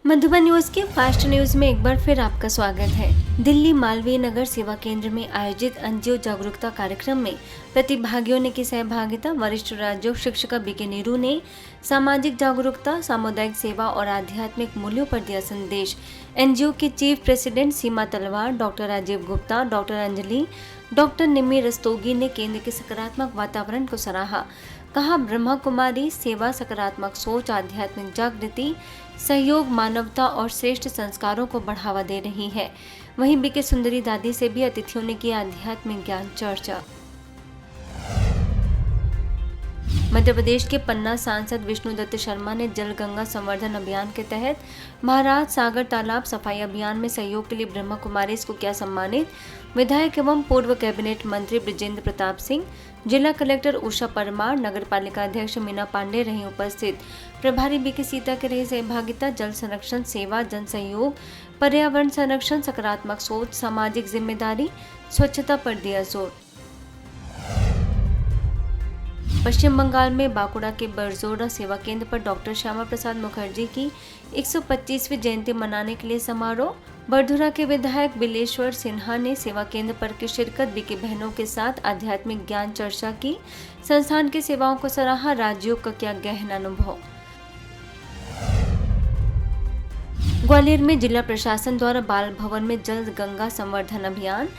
Madhuban news के fast news में एक बार फिर आपका स्वागत है। दिल्ली मालवीय नगर सेवा केंद्र में आयोजित एनजीओ जागरूकता कार्यक्रम में प्रतिभागियों ने की सहभागिता। वरिष्ठ राजयोग शिक्षिका बीके नीरू ने सामाजिक जागरूकता, सामुदायिक सेवा और आध्यात्मिक मूल्यों पर दिया संदेश। एनजीओ के chief president Seema Talwar, doctor Rajeev Gupta, doctor Anjali, doctor Nimmi Rastogi ने केंद्र के सकारात्मक वातावरण को सराहा। कहा, ब्रह्मा कुमारी सेवा सकारात्मक सोच, आध्यात्मिक जागृति, सहयोग, मानवता और श्रेष्ठ संस्कारों को बढ़ावा दे रही है। वहीं बीके सुंदरी दादी से भी अतिथियों ने की आध्यात्मिक ज्ञान चर्चा। मध्य प्रदेश के पन्ना सांसद विष्णुदत्त शर्मा ने जल गंगा संवर्धन अभियान के तहत महाराज सागर तालाब सफाई अभियान में सहयोग के लिए ब्रह्मा कुमारी को किया सम्मानित। विधायक एवं पूर्व कैबिनेट मंत्री बृजेंद्र प्रताप सिंह, जिला कलेक्टर उषा परमार, नगर पालिका अध्यक्ष मीना पांडे रही उपस्थित। प्रभारी बीके सीता के रही सहभागिता। जल संरक्षण, सेवा, जन सहयोग, पर्यावरण संरक्षण, सकारात्मक सोच, सामाजिक जिम्मेदारी, स्वच्छता पर दिया जोर। पश्चिम बंगाल में बांकुड़ा के बरजोड़ा सेवा केंद्र पर डॉक्टर श्यामा प्रसाद मुखर्जी की 125वीं जयंती मनाने के लिए समारोह। बरधुरा के विधायक बिलेश्वर सिन्हा ने सेवा केंद्र पर की शिरकत। बीके बहनों के साथ आध्यात्मिक ज्ञान चर्चा की। संस्थान की सेवाओं को सराहा। राज्यों का क्या गहन अनुभव। ग्वालियर में जिला प्रशासन द्वारा बाल भवन में जल गंगा संवर्धन अभियान।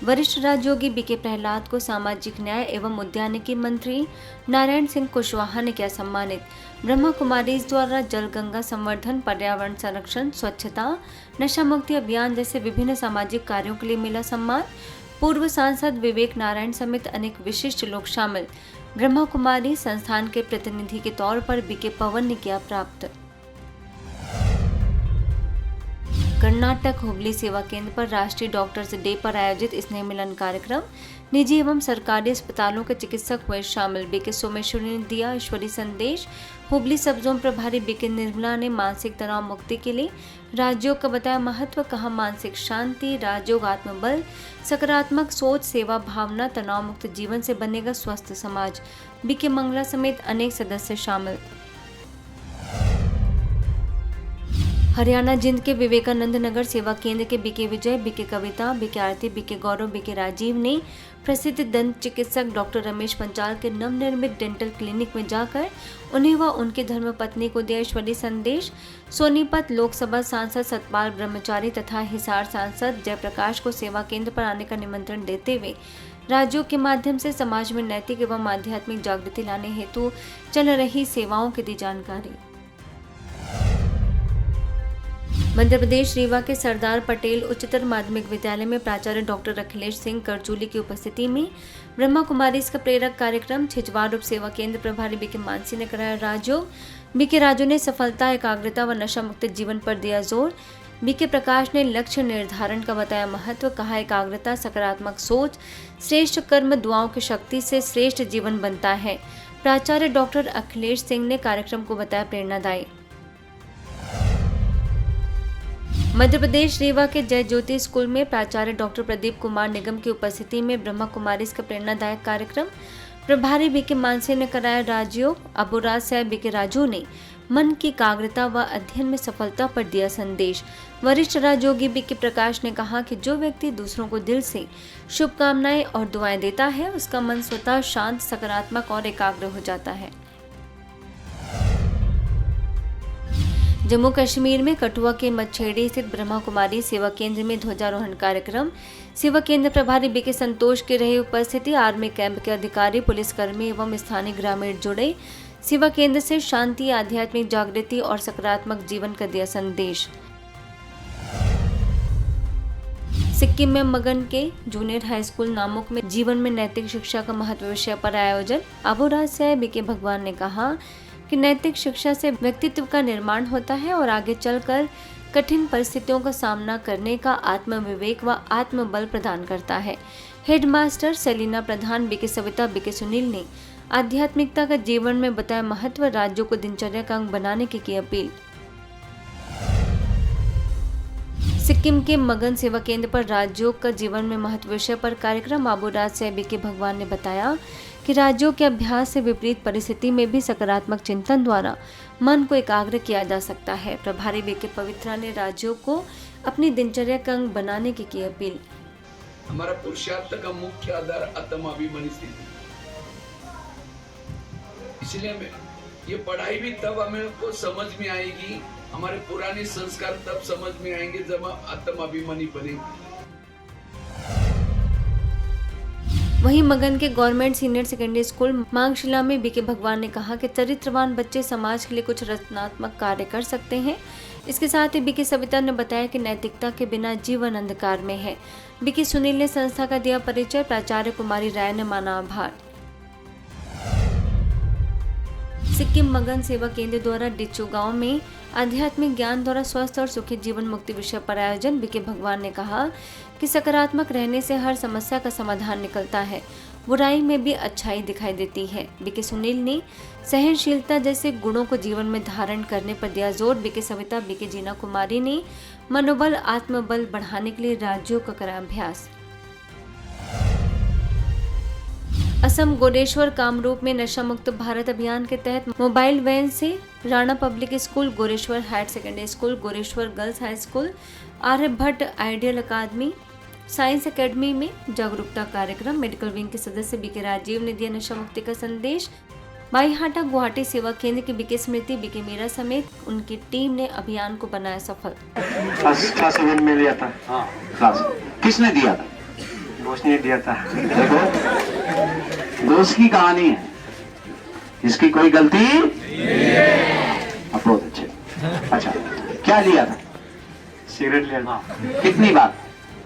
वरिष्ठ राजयोगी बीके प्रहलाद को सामाजिक न्याय एवं उद्यानिकी मंत्री नारायण सिंह कुशवाहा ने किया सम्मानित। ब्रह्मा कुमारी द्वारा जल गंगा संवर्धन, पर्यावरण संरक्षण, स्वच्छता, नशा मुक्ति अभियान जैसे विभिन्न सामाजिक कार्यों के लिए मिला सम्मान। पूर्व सांसद विवेक नारायण समेत अनेक विशिष्ट लोग शामिल। ब्रह्मा कुमारी संस्थान के प्रतिनिधि के तौर पर बीके पवन ने किया प्राप्त। कर्नाटक हुबली सेवा केंद्र पर राष्ट्रीय डॉक्टर्स डे पर आयोजित स्नेह मिलन कार्यक्रम। निजी एवं सरकारी अस्पतालों के चिकित्सक हुए शामिल। बीके सोमेश्वरी ने दिया ईश्वरी संदेश। हुबली सब जोन प्रभारी बीके निर्मला ने मानसिक तनाव मुक्ति के लिए राजयोग का बताया महत्व। कहा, मानसिक शांति, राजयोग, आत्मबल, सकारात्मक सोच, सेवा भावना, तनाव मुक्त जीवन से बनेगा स्वस्थ समाज। बीके मंगला समेत अनेक सदस्य शामिल। हरियाणा जिंद के विवेकानंद नगर सेवा केंद्र के बीके विजय, बीके कविता, बीके आरती, बीके गौरव, बीके राजीव ने प्रसिद्ध दंत चिकित्सक डॉक्टर रमेश पंचाल के नवनिर्मित डेंटल क्लिनिक में जाकर उन्हें व उनकी धर्मपत्नी को दिया ईश्वरीय संदेश। सोनीपत लोकसभा सांसद सतपाल ब्रह्मचारी तथा हिसार सांसद जयप्रकाश को सेवा केंद्र पर आने का निमंत्रण देते हुए राज्यों के माध्यम से समाज में नैतिक एवं आध्यात्मिक जागृति लाने हेतु चल रही सेवाओं की दी जानकारी। मध्य प्रदेश रीवा के सरदार पटेल उच्चतर माध्यमिक विद्यालय में प्राचार्य डॉक्टर अखिलेश सिंह करजूली की उपस्थिति में ब्रह्मा कुमारी का प्रेरक कार्यक्रम। छिजवार उप सेवा केंद्र प्रभारी बीके मानसी ने कराया राजयोग। बीके राजू ने सफलता, एकाग्रता व नशा मुक्त जीवन पर दिया जोर। बीके प्रकाश ने लक्ष्य निर्धारण का बताया महत्व। कहा, एकाग्रता, सकारात्मक सोच, श्रेष्ठ कर्म, दुआओं की शक्ति से श्रेष्ठ जीवन बनता है। प्राचार्य डॉक्टर अखिलेश सिंह ने कार्यक्रम को बताया प्रेरणादायी। मध्य प्रदेश रीवा के जय ज्योति स्कूल में प्राचार्य डॉक्टर प्रदीप कुमार निगम की उपस्थिति में ब्रह्मा कुमारी का प्रेरणादायक कार्यक्रम। प्रभारी बीके मानसी ने कराया राजयोग। अबुराज साहब बीके राजू ने मन की एकाग्रता व अध्ययन में सफलता पर दिया संदेश। वरिष्ठ राजयोगी बीके प्रकाश ने कहा कि जो व्यक्ति दूसरों को दिल से शुभकामनाएं और दुआएं देता है, उसका मन स्वतः शांत, सकारात्मक और एकाग्र हो जाता है। जम्मू कश्मीर में कठुआ के मच्छेड़ी स्थित ब्रह्मा कुमारी सेवा केंद्र में ध्वजारोहण कार्यक्रम। सेवा केंद्र प्रभारी बीके संतोष के रहे उपस्थिति। आर्मी कैंप के अधिकारी, पुलिसकर्मी एवं स्थानीय ग्रामीण जुड़े। सेवा केंद्र से शांति, आध्यात्मिक जागृति और सकारात्मक जीवन का दिया संदेश। सिक्किम में मगन के जूनियर हाई स्कूल नामुक में जीवन में नैतिक शिक्षा का महत्व विषय पर आयोजन। अबुराज साहब बीके भगवान ने कहा कि नैतिक शिक्षा से व्यक्तित्व का निर्माण होता है और आगे चलकर कठिन परिस्थितियों का सामना करने का आत्मविवेक व आत्मबल प्रदान करता है। हेडमास्टर सेलिना प्रधान, बीके सविता, बीके सुनील ने आध्यात्मिकता का जीवन में बताया महत्व। राज्यों को दिनचर्या का अंग बनाने की अपील। सिक्किम के मगन सेवा केंद्र पर राजयोग का जीवन में महत्व विषय पर कार्यक्रम। अबुराज साहब बीके भगवान ने बताया कि राज्यों के अभ्यास से विपरीत परिस्थिति में भी सकारात्मक चिंतन द्वारा मन को एकाग्र किया जा सकता है। प्रभारी बीके पवित्रा ने राज्यों को अपनी दिनचर्या का अंग बनाने की अपील। हमारा पुरुषार्थ का मुख्य आधार आत्माभिमानी स्थिति, इसलिए ये पढ़ाई भी तब हमें को समझ में आएगी, हमारे पुराने संस्कार तब समझ में आएंगे जब हम आत्माभिमानी बनेंगे। वहीं मगन के गवर्नमेंट सीनियर सेकेंडरी स्कूल मांगशिला में बीके भगवान ने कहा कि चरित्रवान बच्चे समाज के लिए कुछ रचनात्मक कार्य कर सकते हैं। इसके साथ ही बीके सविता ने बताया कि नैतिकता के बिना जीवन अंधकार में है। बीके सुनील ने संस्था का दिया परिचय। प्राचार्य कुमारी राय ने माना आभार। सिक्किम मगन सेवा केंद्र द्वारा डिच्चू गांव में आध्यात्मिक ज्ञान द्वारा स्वस्थ और सुखी जीवन मुक्ति विषय पर आयोजन। बीके भगवान ने कहा कि सकारात्मक रहने से हर समस्या का समाधान निकलता है, बुराई में भी अच्छाई दिखाई देती है। बीके सुनील ने सहनशीलता जैसे गुणों को जीवन में धारण करने पर दिया जोर। बीके सविता बीके जीना कुमारी ने मनोबल आत्मबल बढ़ाने के लिए राज्यों का करा अभ्यास। असम गोरेश्वर कामरूप में नशा मुक्त भारत अभियान के तहत मोबाइल वैन से Rana public school, Goreshwar higher secondary school, Goreshwar girls high school, Aryabhatta ideal academy, science academy में जागरूकता कार्यक्रम। मेडिकल विंग के सदस्य बीके राजीव ने दिया नशा मुक्ति का संदेश। बाईहाटा गुवाहाटी सेवा केंद्र की बीके स्मृति, बीके मीरा समेत उनकी टीम ने अभियान को बनाया सफल। क्लास 7 में लिया था। हाँ, क्लास किसने दिया था? दोस्त ने दिया था। देखो, दोस्त की कहानी है, इसकी कोई गलती बहुत अच्छे। अच्छा, क्या लिया था? सिगरेट लिया था। कितनी बार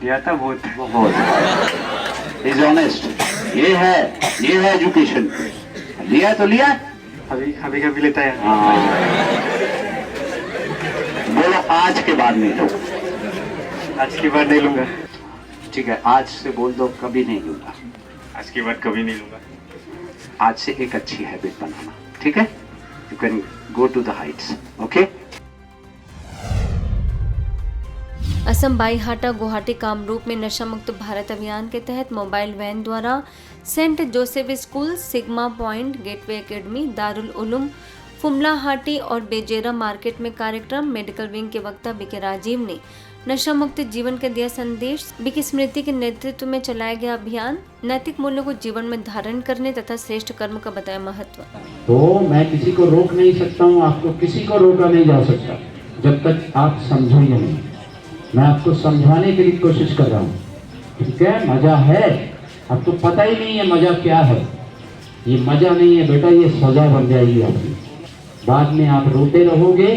लिया था? बहुत। Is honest. ये है एजुकेशन। लिया तो लिया, अभी कभी लेता है। हाँ। बोलो आज के बाद नहीं लूंगा। आज के बाद नहीं लूंगा। ठीक है, आज से बोल दो कभी नहीं लूंगा। आज के बाद कभी नहीं लूंगा। आज से एक अच्छी हैबिट बनाना, ठीक है? You can go to the heights, okay? Assam Baihata Guwahati Kamrup में नशा मुक्त भारत अभियान के तहत मोबाइल वैन द्वारा Saint Joseph School, Sigma Point, Gateway Academy, Darul Uloom, Fumlahati और बेजेरा मार्केट में कार्यक्रम। मेडिकल विंग के वक्ता बीके राजीव ने नशा मुक्त जीवन का दिया संदेश। बीके स्मृति के नेतृत्व में चलाया गया अभियान नैतिक मूल्यों को जीवन में धारण करने तथा श्रेष्ठ कर्म का बताया महत्व। तो मैं किसी को रोक नहीं सकता हूँ, आपको किसी को रोका नहीं जा सकता जब तक आप समझेंगे नहीं। मैं आपको समझाने के लिए कोशिश कर रहा हूँ, ठीक है? मजा है, आपको पता ही नहीं है मजा क्या है। ये मजा नहीं है बेटा, ये सजा बन जाएगी आपकी। बाद में आप रोते रहोगे,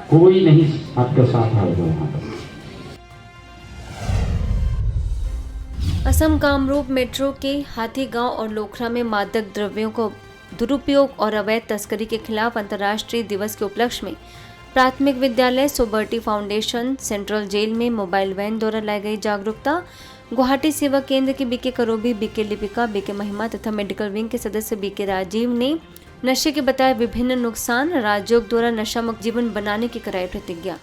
कोई नहीं आपके साथ आएगा यहाँ पर। असम कामरूप मेट्रो के हाथी गांव और लोखरा में मादक द्रव्यों को दुरुपयोग और अवैध तस्करी के खिलाफ अंतर्राष्ट्रीय दिवस के उपलक्ष्य में प्राथमिक विद्यालय सोबर्टी फाउंडेशन, सेंट्रल जेल में मोबाइल वैन द्वारा लाई गई जागरूकता। गुवाहाटी सेवा केंद्र की बीके करोबी, बीके लिपिका, बीके महिमा तथा मेडिकल विंग के सदस्य बीके राजीव ने नशे के बताए विभिन्न नुकसान, राज्यों द्वारा नशा मुक्त जीवन बनाने की कराई प्रतिज्ञा।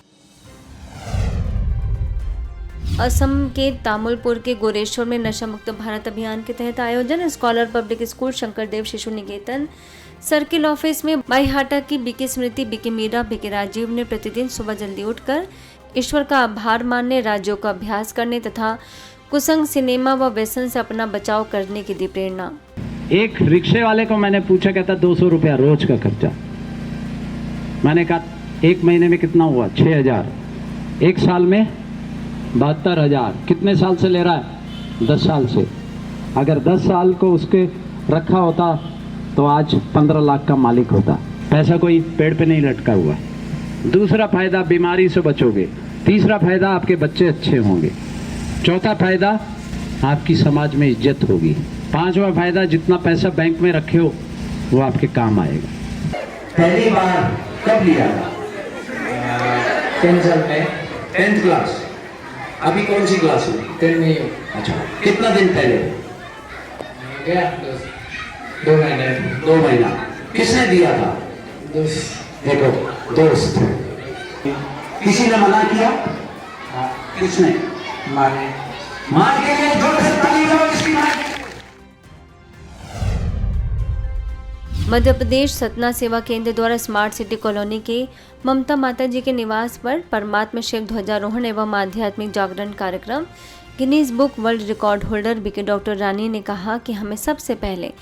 असम के तामुलपुर के गोरेश्वर में नशा मुक्त भारत अभियान के तहत आयोजन। स्कॉलर पब्लिक स्कूल, शंकरदेव शिशु निकेतन सर्किल ऑफिस में बाईहाटा की बीके स्मृति, बीके मीरा, बीके राजीव ने प्रतिदिन सुबह जल्दी उठकर ईश्वर का आभार मानने, राज्यों का अभ्यास करने तथा कुसंग, सिनेमा व व्यसन से अपना बचाव करने की दी प्रेरणा। एक रिक्शे वाले को मैंने पूछा, कहता 200 रुपया रोज का खर्चा। मैंने कहा एक महीने में कितना हुआ? 6000। एक साल में 72,000। कितने साल से ले रहा है? 10 साल से। अगर 10 साल को उसके रखा होता तो आज 15 लाख का मालिक होता। पैसा कोई पेड़ पे नहीं लटका हुआ। दूसरा फायदा, बीमारी से बचोगे। तीसरा फायदा, आपके बच्चे अच्छे होंगे। चौथा फायदा, आपकी समाज में इज्जत होगी। पांचवा फायदा, जितना पैसा बैंक में रखे हो वो आपके काम आएगा। पहली बार कब लिया? 10 साल में, 10th क्लास। अभी कौन सी क्लास में? 10 में। अच्छा, कितना दिन पहले? क्या? 2 महीने। 2 महीना। किसने दिया था? दोस्त। देखो, दोस्त। किसी ने मना किया? किसने? माँ ने। माँ के लिए जोर से ताली बजाओ इसकी माँ। मध्य प्रदेश सतना सेवा केंद्र द्वारा स्मार्ट सिटी कॉलोनी के ममता माता जी के निवास पर परमात्मा शिव ध्वजारोहण एवं आध्यात्मिक जागरण कार्यक्रम। Guinness book world record holder BK doctor Rani ने कहा कि हमें सबसे पहले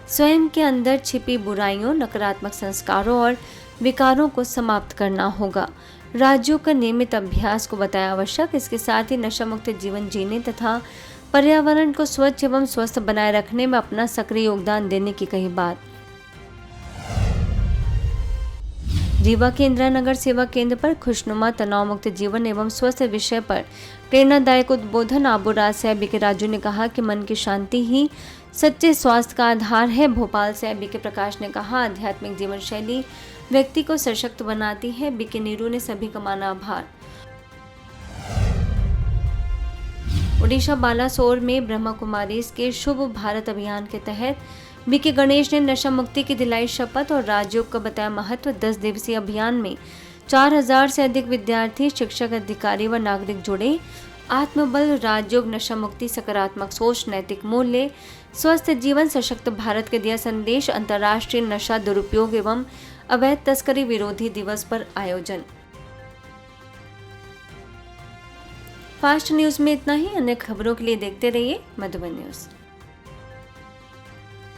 स्वयं के अंदर छिपी बुराइयों, नकारात्मक संस्कारों और विकारों को समाप्त करना होगा। राज्यों का नियमित अभ्यास को बताया आवश्यक। इसके साथ ही नशा मुक्त जीवन जीने तथा पर्यावरण को स्वच्छ एवं स्वस्थ बनाए रखने में अपना सक्रिय योगदान देने की कही बात। रीवा के इंदिरा नगर सेवा केंद्र पर खुशनुमा तनाव मुक्त जीवन एवं स्वस्थ विषय पर प्रेरणादायक उद्बोधन आबू राज से बीके राजू ने कहा कि मन की शांति ही सच्चे स्वास्थ्य का आधार है। भोपाल से बीके प्रकाश ने कहा आध्यात्मिक जीवन शैली व्यक्ति को सशक्त बनाती है। बीके नीरू ने सभी का माना आभार। ओडिशा बालासोर में ब्रह्मा कुमारीज के शुभ भारत अभियान के तहत बीके गणेश ने नशा मुक्ति की दिलाई शपथ और राजयोग का बताया महत्व। 10 दिवसीय अभियान में 4000 से अधिक विद्यार्थी, शिक्षक, अधिकारी व नागरिक जुड़े। आत्मबल, राजयोग, नशा मुक्ति, सकारात्मक सोच, नैतिक मूल्य, स्वस्थ जीवन, सशक्त भारत के दिया संदेश। अंतर्राष्ट्रीय नशा दुरुपयोग एवं अवैध तस्करी विरोधी दिवस पर आयोजन। फास्ट न्यूज में इतना ही। अन्य खबरों के लिए देखते रहिए मधुबन न्यूज।